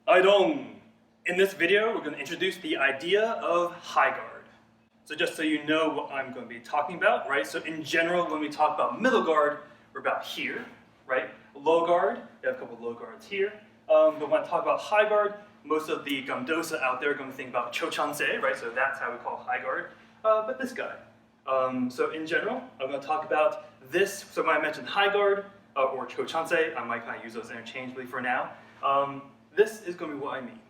Haidong! In this video, we're going to introduce the idea of high guard. So just so you know what I'm going to be talking about, right? So in general, when we talk about middle guard, we're about here, right? Low guard, we have a couple of low guards here. But when I talk about high guard, most of the Gumdosa out there are going to think about Chochunse, right? So that's how we call high guard. But this guy. So in general, I'm going to talk about this. So when I mentioned high guard or Chochunse, I might kind of use those interchangeably for now. This is going to be what I mean.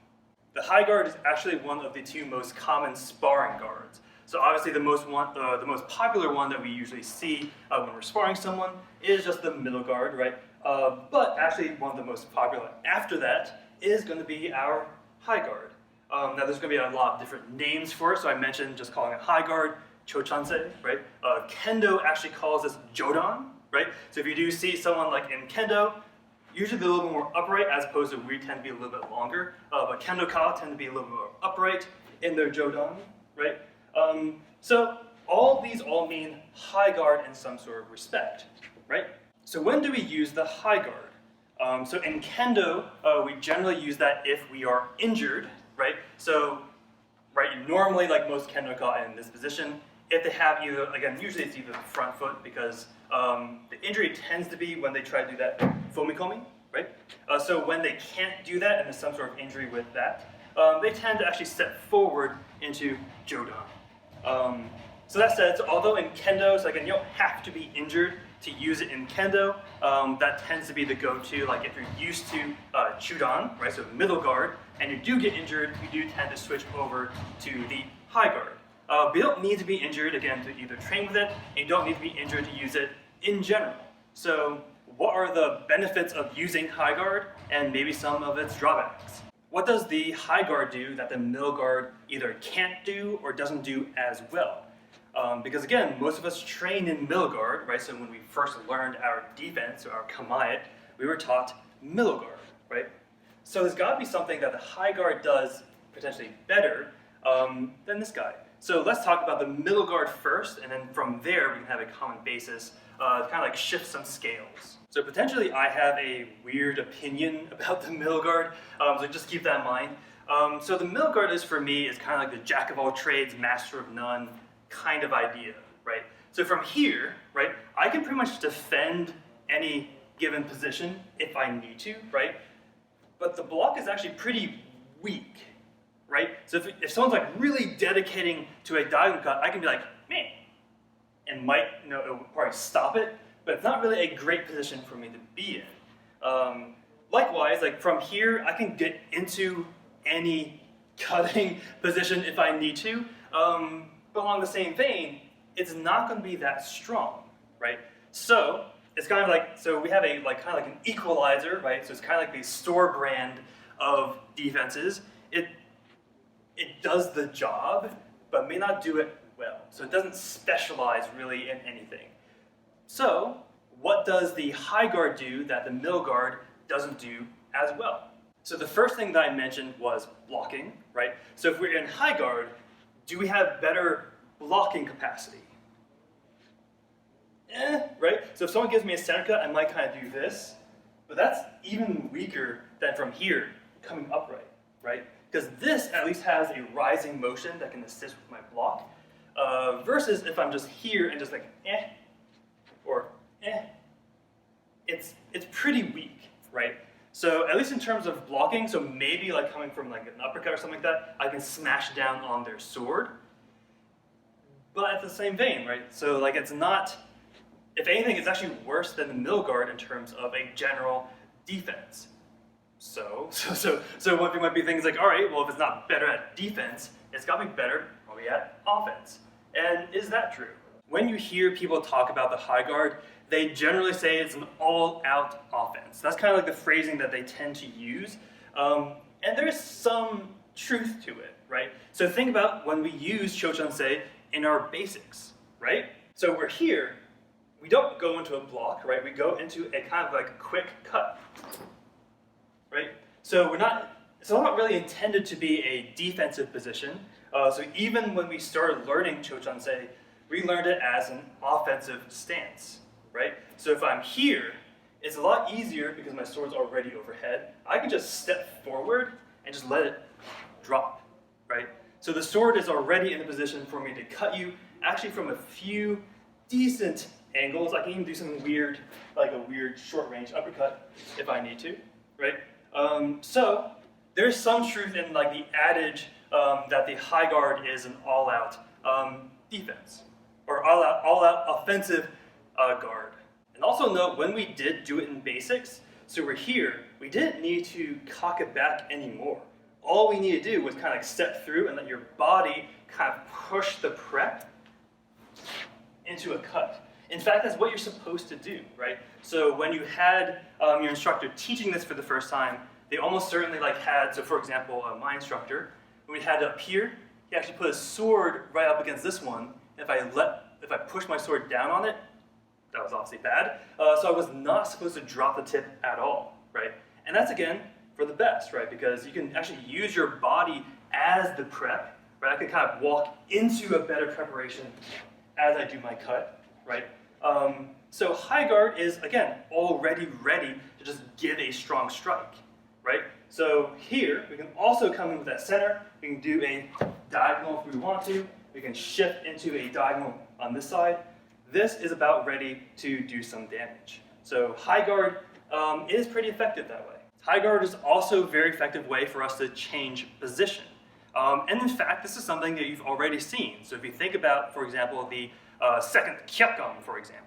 The high guard is actually one of the two most common sparring guards. So obviously the most popular one that we usually see when we're sparring someone is just the middle guard, right? But actually one of the most popular after that is going to be our high guard. Now there's going to be a lot of different names for it, so I mentioned just calling it high guard, Chochunse, right? Kendo actually calls this Jodan, right? So if you do see someone like in Kendo, usually they're a little bit more upright as opposed to we tend to be a little bit longer, but Kendo-ka tend to be a little bit more upright in their Jodan, right? So all these all mean high guard in some sort of respect, right? So when do we use the high guard? So in Kendo, we generally use that if we are injured, right? So, right, normally like most Kendo-ka in this position, if they have either, again, usually it's either the front foot because the injury tends to be when they try to do that fomikomi, right? So when they can't do that and there's some sort of injury with that, they tend to actually step forward into Jodan. So that said, so although in Kendo, so again, you don't have to be injured to use it in Kendo, that tends to be the go-to, like if you're used to Chudan, right, so middle guard, and you do get injured, you do tend to switch over to the high guard. But you don't need to be injured, again, to either train with it, and you don't need to be injured to use it in general. So what are the benefits of using high guard, and maybe some of its drawbacks? What does the high guard do that the middle guard either can't do or doesn't do as well? Because again, most of us train in middle guard, right? So when we first learned our defense, or our kamae, we were taught middle guard, right? So there's got to be something that the high guard does potentially better than this guy. So let's talk about the middle guard first, and then from there we can have a common basis to kind of like shift some scales. So potentially I have a weird opinion about the middle guard, so just keep that in mind. So the middle guard is, for me, is kind of like the jack of all trades, master of none kind of idea, right? So from here, right, I can pretty much defend any given position if I need to, right? But the block is actually pretty weak, right? So if someone's like really dedicating to a diagonal cut, I can be like, man, and might, it will probably stop it, but it's not really a great position for me to be in. Likewise, like from here, I can get into any cutting position if I need to, but along the same vein, it's not going to be that strong, right? So it's kind of like, so we have a kind of like an equalizer, right? So it's kind of like the store brand of defenses. It does the job, but may not do it well. So it doesn't specialize really in anything. So what does the high guard do that the middle guard doesn't do as well? So the first thing that I mentioned was blocking, right? So if we're in high guard, do we have better blocking capacity? Right? So if someone gives me a center cut, I might kind of do this, but that's even weaker than from here, coming upright, right? Because this at least has a rising motion that can assist with my block, versus if I'm just here and just like or it's pretty weak, right? So at least in terms of blocking, so maybe like coming from like an uppercut or something like that, I can smash down on their sword. But at the same vein, right? So like it's not, if anything, it's actually worse than the middle guard in terms of a general defense. So one thing might be things like, all right, well if it's not better at defense, it's got to be better probably at offense. And is that true? When you hear people talk about the high guard, they generally say it's an all-out offense. That's kind of like the phrasing that they tend to use. And there's some truth to it, right? So think about when we use Chochunse in our basics, right? So we're here, we don't go into a block, right? We go into a kind of like quick cut, right? So it's not really intended to be a defensive position. So even when we started learning Chochunse, we learned it as an offensive stance, right? So if I'm here, it's a lot easier because my sword's already overhead. I can just step forward and just let it drop, right? So the sword is already in a position for me to cut you, actually from a few decent angles. I can even do something weird, like a weird short-range uppercut if I need to, right? So there's some truth in like the adage that the high guard is an all-out defense, or all-out offensive guard. And also note, when we did do it in basics, so we're here, we didn't need to cock it back anymore. All we need to do was kind of like step through and let your body kind of push the prep into a cut. In fact, that's what you're supposed to do, right? So when you had your instructor teaching this for the first time, they almost certainly like had, so for example, my instructor, when we had it up here, he actually put his sword right up against this one. And if I push my sword down on it, that was obviously bad. So I was not supposed to drop the tip at all, right? And that's again for the best, right? Because you can actually use your body as the prep, right? I can kind of walk into a better preparation as I do my cut, right? So high guard is, again, already ready to just give a strong strike, right? So here, we can also come in with that center. We can do a diagonal if we want to. We can shift into a diagonal on this side. This is about ready to do some damage. So high guard is pretty effective that way. High guard is also a very effective way for us to change position. And in fact, this is something that you've already seen. So if you think about, for example, the second Chochunse, for example.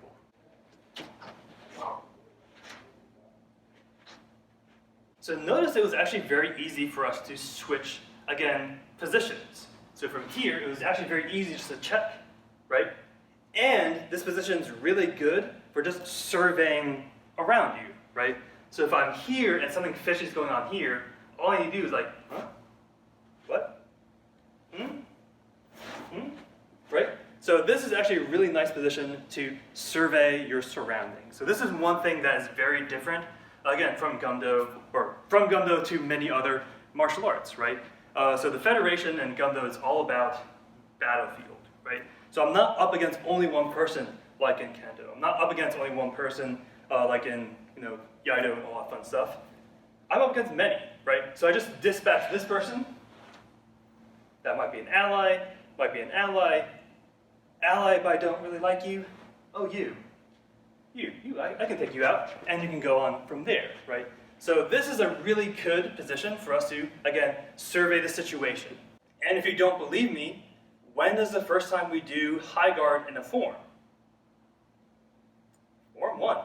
So notice it was actually very easy for us to switch, again, positions. So from here, it was actually very easy just to check, right? And this position is really good for just surveying around you, right? So if I'm here and something fishy is going on here, all I need to do is like, huh? What? Right? So this is actually a really nice position to survey your surroundings. So this is one thing that is very different, again, from Gumdo, or from Gumdo to many other martial arts, right? So the Federation and Gumdo is all about battlefield, right? So I'm not up against only one person like in Kendo. I'm not up against only one person like in, Iaido and all that fun stuff. I'm up against many, right? So I just dispatch this person. That might be an ally, might be an ally. Ally, but I don't really like you. Oh, you, I can take you out, and you can go on from there, right? So this is a really good position for us to, again, survey the situation. And if you don't believe me, when is the first time we do high guard in a form? Form 1,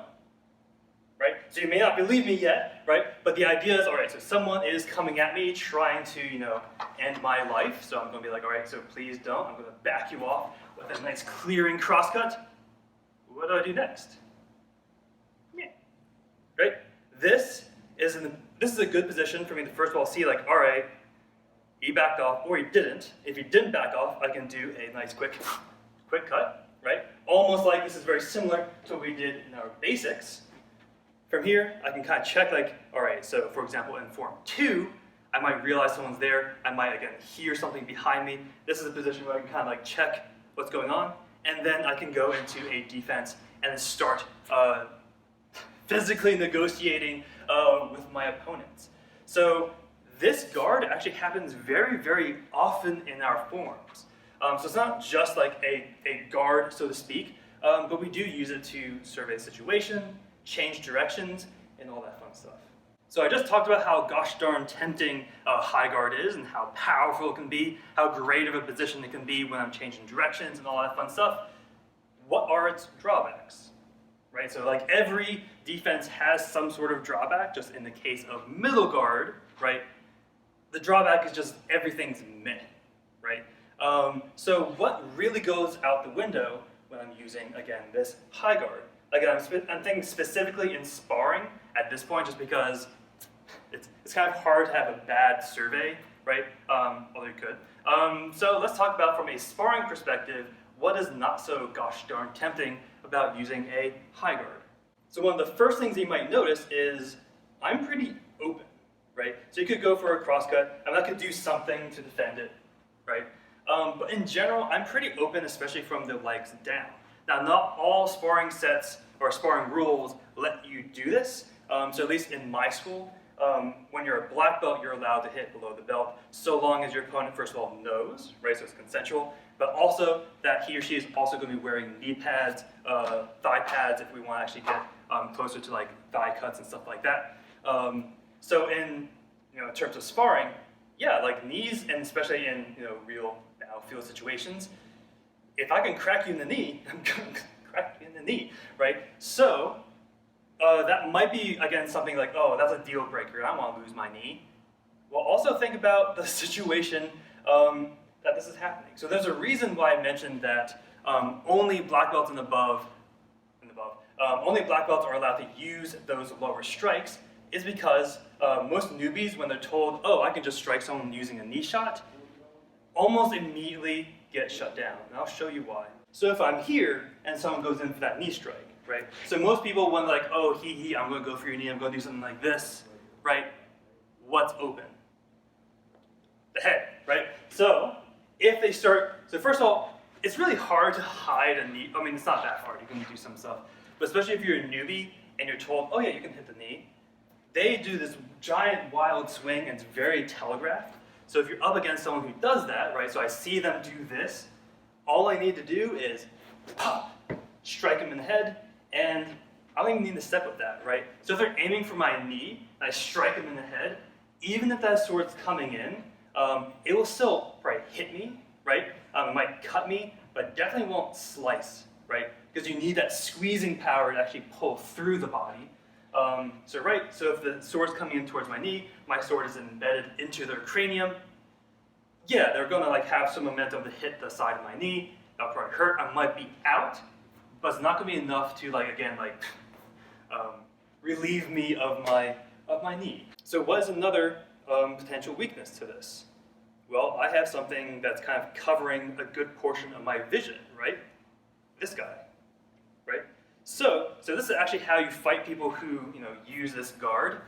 right? So you may not believe me yet, right? But the idea is, all right, so someone is coming at me trying to, end my life. So I'm going to be like, all right, so please don't. I'm going to back you off with a nice clearing crosscut. What do I do next? Yeah, right? This is a good position for me to first of all see, like, all right, he backed off, or he didn't. If he didn't back off, I can do a nice quick cut, right? Almost like this is very similar to what we did in our basics. From here, I can kind of check, like, all right, so for example, in Form 2, I might realize someone's there. I might, again, hear something behind me. This is a position where I can kind of like check what's going on, and then I can go into a defense and then start physically negotiating with my opponents. So this guard actually happens very, very often in our forms. So it's not just like a guard, so to speak, but we do use it to survey the situation, change directions, and all that fun stuff. So I just talked about how gosh darn tempting high guard is and how powerful it can be, how great of a position it can be when I'm changing directions and all that fun stuff. What are its drawbacks? Right? So like every defense has some sort of drawback. Just in the case of middle guard, right? The drawback is just everything's meh, right? So what really goes out the window when I'm using, again, this high guard? Again, I'm thinking specifically in sparring at this point, just because it's kind of hard to have a bad survey, right? Although you could. So let's talk about, from a sparring perspective, what is not so gosh darn tempting about using a high guard. So one of the first things you might notice is I'm pretty open, right? So you could go for a crosscut, and I could do something to defend it, right? But in general, I'm pretty open, especially from the legs down. Now, not all sparring sets or sparring rules let you do this. So at least in my school, When you're a black belt, you're allowed to hit below the belt, so long as your opponent, first of all, knows, right, so it's consensual, but also that he or she is also going to be wearing knee pads, thigh pads, if we want to actually get closer to like thigh cuts and stuff like that. So in terms of sparring, yeah, like knees, and especially in real battlefield situations, if I can crack you in the knee, I'm going to crack you in the knee, right? So that might be, again, something like, oh, that's a deal breaker, I don't want to lose my knee. Well, also think about the situation that this is happening. So there's a reason why I mentioned that only black belts and above, only black belts are allowed to use those lower strikes, is because most newbies, when they're told, oh, I can just strike someone using a knee shot, almost immediately get shut down. And I'll show you why. So if I'm here and someone goes in for that knee strike, right? So most people, when like, oh, I'm going to go for your knee, I'm going to do something like this, right? What's open? The head, right? So if they start, so first of all, it's really hard to hide a knee. I mean, it's not that hard. You can do some stuff. But especially if you're a newbie and you're told, oh yeah, you can hit the knee, they do this giant wild swing and it's very telegraphed. So if you're up against someone who does that, right, so I see them do this, all I need to do is pop, strike them in the head, and I don't even need to step with that, right? So if they're aiming for my knee, and I strike them in the head, even if that sword's coming in, it will still probably hit me, right? It might cut me, but definitely won't slice, right? Because you need that squeezing power to actually pull through the body. So if the sword's coming in towards my knee, my sword is embedded into their cranium, yeah, they're gonna like have some momentum to hit the side of my knee. That'll probably hurt. I might be out, but it's not gonna be enough to relieve me of my knee. So what is another potential weakness to this? Well, I have something that's kind of covering a good portion of my vision, right? This guy, right? So this is actually how you fight people who use this guard.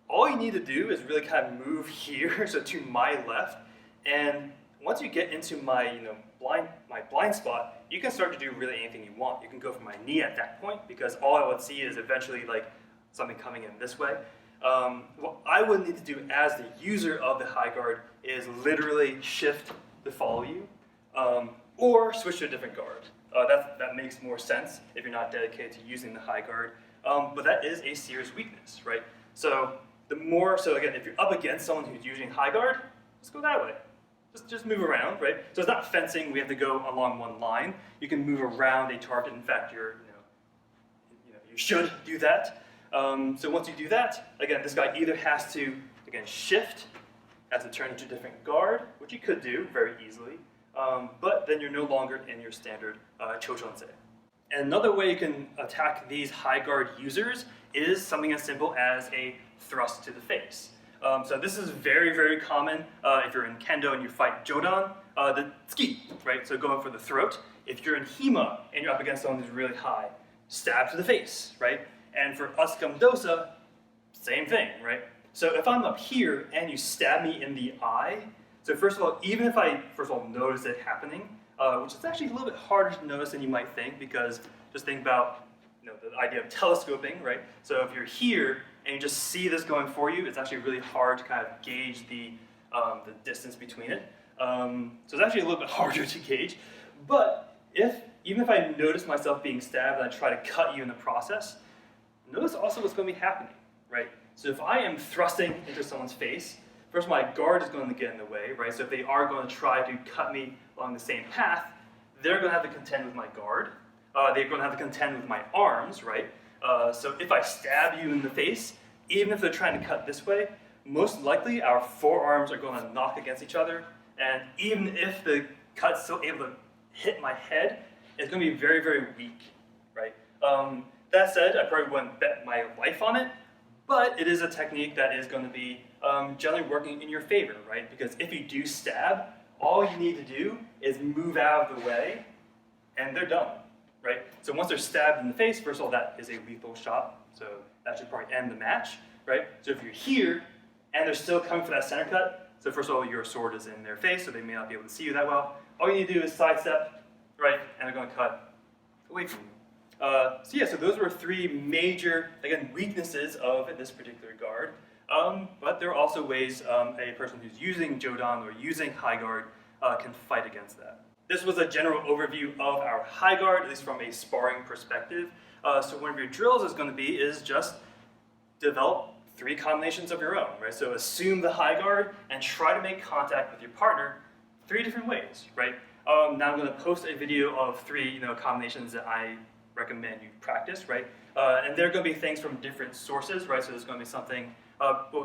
All you need to do is really kind of move here, so to my left, and once you get into my blind spot, you can start to do really anything you want. You can go for my knee at that point, because all I would see is eventually like something coming in this way. What I would need to do as the user of the high guard is literally shift to follow you, or switch to a different guard. That makes more sense if you're not dedicated to using the high guard, but that is a serious weakness, right? So again, if you're up against someone who's using high guard, just go that way. Just move around, right? So it's not fencing. We have to go along one line. You can move around a target. In fact, you should do that. So once you do that, again, this guy either has to shift, has to turn into a different guard, which you could do very easily. But then you're no longer in your standard Chochunse. And another way you can attack these high guard users is something as simple as a thrust to the face. So this is very, very common if you're in Kendo and you fight Jodan, the tsuki, right? So going for the throat. If you're in Hima and you're up against someone who's really high, stab to the face, right? And for us Gumdosa, same thing, right? So if I'm up here and you stab me in the eye, so first of all, even if I notice it happening, which is actually a little bit harder to notice than you might think, because just think about the idea of telescoping, right? So if you're here and you just see this going for you, it's actually really hard to kind of gauge the distance between it. So it's actually a little bit harder to gauge. But even if I notice myself being stabbed and I try to cut you in the process, notice also what's going to be happening, right? So if I am thrusting into someone's face, first my guard is going to get in the way, right? So if they are going to try to cut me along the same path, they're going to have to contend with my guard. They're going to have to contend with my arms, right? So if I stab you in the face, even if they're trying to cut this way, most likely our forearms are going to knock against each other, and even if the cut's still able to hit my head, it's going to be very, very weak, right? That said, I probably wouldn't bet my life on it, but it is a technique that is going to be generally working in your favor, right? Because if you do stab, all you need to do is move out of the way, and they're done, right? So once they're stabbed in the face, first of all, that is a lethal shot, so that should probably end the match, right? So if you're here, and they're still coming for that center cut, so first of all, your sword is in their face, so they may not be able to see you that well. All you need to do is sidestep, right, and they're going to cut away from you. So those were three major, again, weaknesses of this particular guard. But there are also ways a person who's using Jodan or using high guard can fight against that. This was a general overview of our high guard, at least from a sparring perspective. So one of your drills is going to be just develop 3 combinations of your own, right? So assume the high guard and try to make contact with your partner 3 different ways, right? Now I'm going to post a video of 3 combinations that I recommend you practice, right? And they're going to be things from different sources, right? So there's going to be something,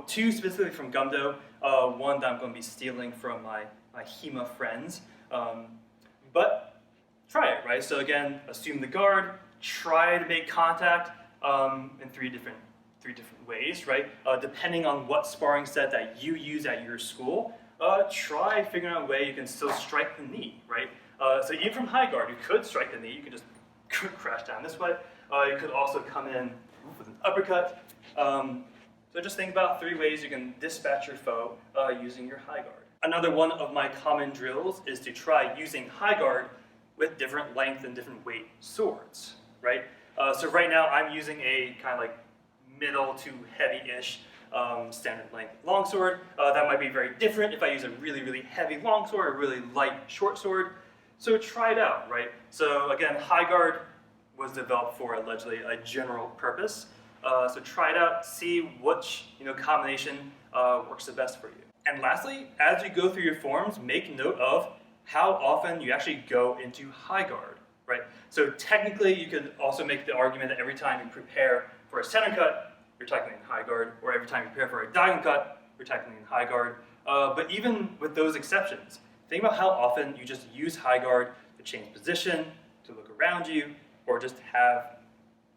2 specifically from Gumdo, 1 that I'm going to be stealing from my HEMA friends. But try it, right? So again, assume the guard, try to make contact in 3 different ways, right? Depending on what sparring set that you use at your school, try figuring out a way you can still strike the knee, right? So even from high guard, you could strike the knee, you could just crash down this way. You could also come in with an uppercut. So just think about 3 ways you can dispatch your foe using your high guard. Another one of my common drills is to try using high guard with different length and different weight swords, right? So right now I'm using a kind of like middle to heavy-ish standard length longsword. That might be very different if I use a really, really heavy longsword or a really light short sword. So try it out, right? So again, high guard was developed for allegedly a general purpose. So try it out, see which combination works the best for you. And lastly, as you go through your forms, make note of how often you actually go into high guard, right? So technically, you could also make the argument that every time you prepare for a center cut, you're technically in high guard, or every time you prepare for a diagonal cut, you're technically in high guard. But even with those exceptions, think about how often you just use high guard to change position, to look around you, or just have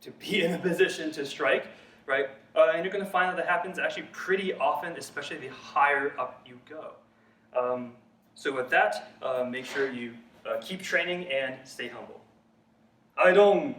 to be in a position to strike, right? And you're going to find that happens actually pretty often, especially the higher up you go. So with that, make sure you keep training and stay humble. Haidong!